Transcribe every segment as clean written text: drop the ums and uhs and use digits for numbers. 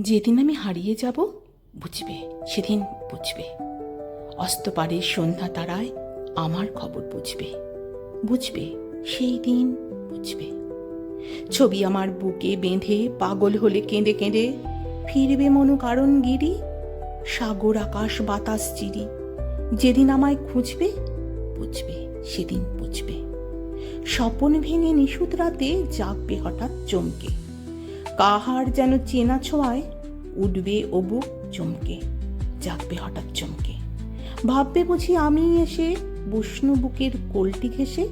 যেদিন আমি হারিয়ে যাব বুঝবে, সেদিন বুঝবে। অস্তপারের সন্ধ্যা তারায় আমার খবর বুঝবে, বুঝবে সেই দিন বুঝবে। ছবি আমার বুকে বেঁধে পাগল হলে কেঁদে কেঁদে ফিরবে মনু কারণ গিরি, সাগর আকাশ বাতাস চিরি। যেদিন আমায় খুঁজবে বুঝবে, সেদিন বুঝবে। স্বপন ভেঙে নিশুত রাতে জাগবে হঠাৎ চমকে, কাহার যেন চেনা ছোঁয়ায় উঠবে ও বুক চমকে, জাগবে হঠাৎ চমকে। ভাববে বুঝি আমি এসে বৈষ্ণু বুকের কোলটি ঘেঁষে,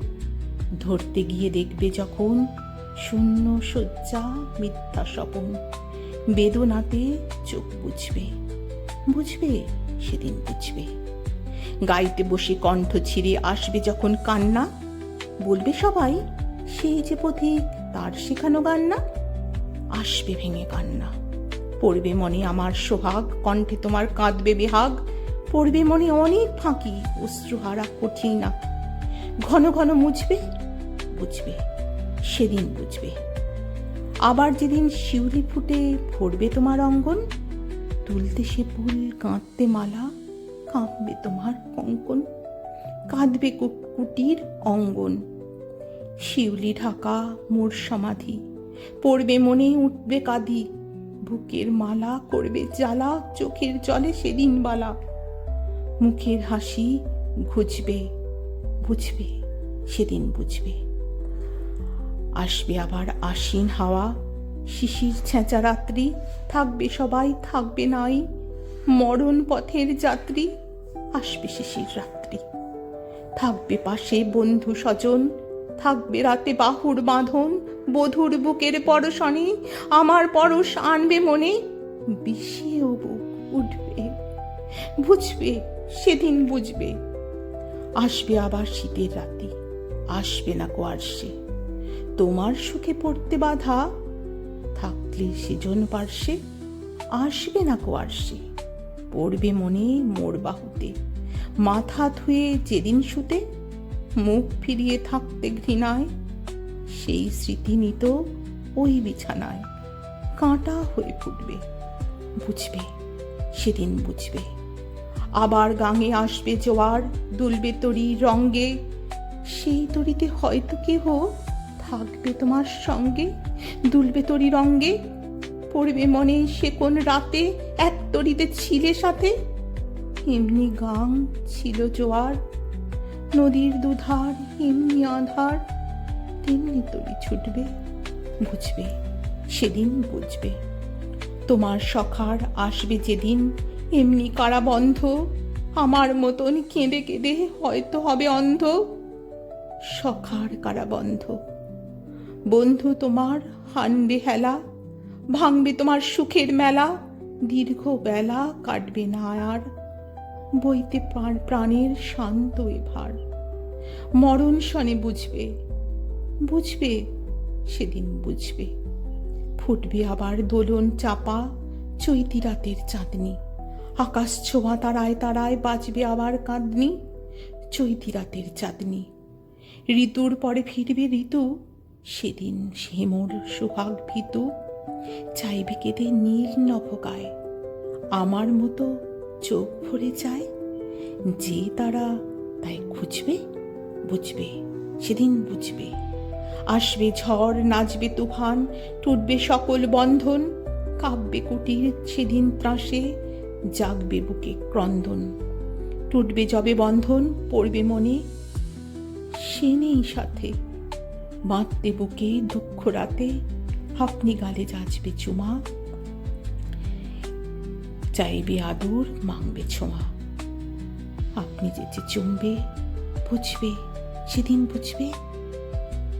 ধরতে গিয়ে দেখবে যখন শূন্য শয্যা মিথ্যা স্বপন, বেদনাতে চোখ বুঝবে, বুঝবে সেদিন বুঝবে। গাইতে বসে কণ্ঠ ছিঁড়ে আসবে যখন কান্না, বলবে সবাই সেই যে পথিক তার শেখানো গান না। আসবে ভেঙে কান্না, পড়বে মনে আমার সোহাগ, কণ্ঠে তোমার কাঁদবে বেহাগ। পড়বে মনে অনেক ফাঁকি, অশ্রুহারা কঠিনা। ঘন ঘন মুছবে, বুঝবে সেদিন বুঝবে। আবার যেদিন শিউলি ফুটে ভরবে তোমার অঙ্গন, তুলতে সে ফুল কাঁদতে মালা, কাঁদবে তোমার কঙ্কন। কাঁদবে কুটির অঙ্গন, শিউলি ঢাকা মোর সমাধি। পড়বে মনে উঠবে কাঁদি, বুকের মালা করবে জ্বালা, চোখের জলে সেদিন বালা। মুখের হাসি ঘুচবে, বুঝবে সেদিন বুঝবে। আসবে আবার আশ্বিন হাওয়া, শিশির ছেঁচা রাত্রি। থাকবে সবাই, থাকবে নাই মরণ পথের যাত্রী। আসবে শিশির রাত্রি, থাকবে পাশে বন্ধু স্বজন। থাকবে রাতে বাহুর বাঁধন, বধুর বুকের পরশনে আমার পরশ আনবে মনে। বিষিয়েও বুক উঠবে, বুঝবে সেদিন বুঝবে। আসবে আবার শীতের রাতি, আসবে না কোয়ার্সে তোমার সুখে পড়তে বাধা। থাকলে সেজন পার্শ্বে, আসবে না কোয়ার্সে পড়বে মনে মোর বাহুতে। মাথা ধুয়ে যেদিন শুতে, মুখ ফিরিয়ে থাকতে ঘৃণায়। সেই স্মৃতি নিত ওই বিছানায়, কাঁটা হয়ে ফুটবে, বুঝবে সেদিন বুঝবে। আবার গাঙে আসবে জোয়ার, দুলবে তরি রঙ্গে। সেই তরিতে হয়তো কেহ থাকবে তোমার সঙ্গে, দুলবে তরি রঙ্গে। পড়বে মনে সে কোন রাতে এক তরিতে ছিলে সাথে। এমনি গাং ছিল জোয়ার, নদীর দুধার এমনি আধার। তেমনি তরি ছুটবে, বুঝবে সেদিন বুঝবে। তোমার সখার আসবে যেদিন এমনি কারাবন্ধ, আমার মতন কেঁদে কেঁদে হয়তো হবে অন্ধ। সখার কারাবন্ধ, বন্ধু তোমার হানবে হেলা, ভাঙবে তোমার সুখের মেলা। দীর্ঘ বেলা কাটবে না আর, বইতে প্রাণের শান্ত এ ভার। মরণ শনে বুঝবে, বুঝবে সেদিন বুঝবে। ফুটবে আবার দোলন চাপা চৈতি রাতের চাঁদনি, আকাশ ছোঁয়া তারায় তারায় বাজবে আবার কাঁদনি। চৈতি রাতের চাঁদনি, ঋতুর পরে ফিরবে ঋতু, সেদিন সে মোর সোহাগ ভীতু। চাইবে কেঁদে নীল নভকায়, আমার মতো চোখ ভরে চায়। যে তারা তাই খুঁজবে, বুঝবে সেদিন বুঝবে। আসবে ঝড়, নাচবে তুফান, টুটবে সকল বন্ধন। কাঁপবে কুটির সেদিন ত্রাসে, জাগবে বুকে ক্রন্দন। টুটবে যবে বন্ধন, পড়বে মনে সে নেই সাথে। বাঁধতে বুকে দুঃখ রাতে, আপনি গালে যাচবে চুমা। চাইবে আদর, মাংবে ছোঁয়া। আপনি যেচে চুমবে, বুঝবে সেদিন বুঝবে।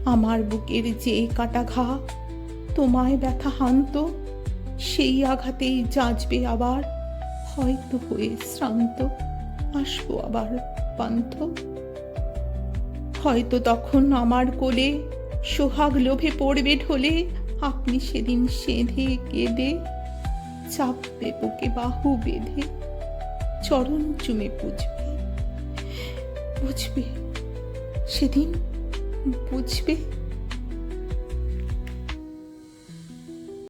আমার বুকের যে কাটা ঘা তোমায় ব্যথা হানত, সেই আঘাতেই যাচবে আবার হয়তো হয়ে শ্রান্ত। আসবো আবার পান্থ, হয়তো তখন আমার কোলে সোহাগ লোভে পড়বে ঢলে। আপনি সেদিন সেঁধে কেঁদে চাপবে বুকে বাহু বেঁধে, চরণ চুমে বুঝবে, বুঝবে সেদিন বুঝবে।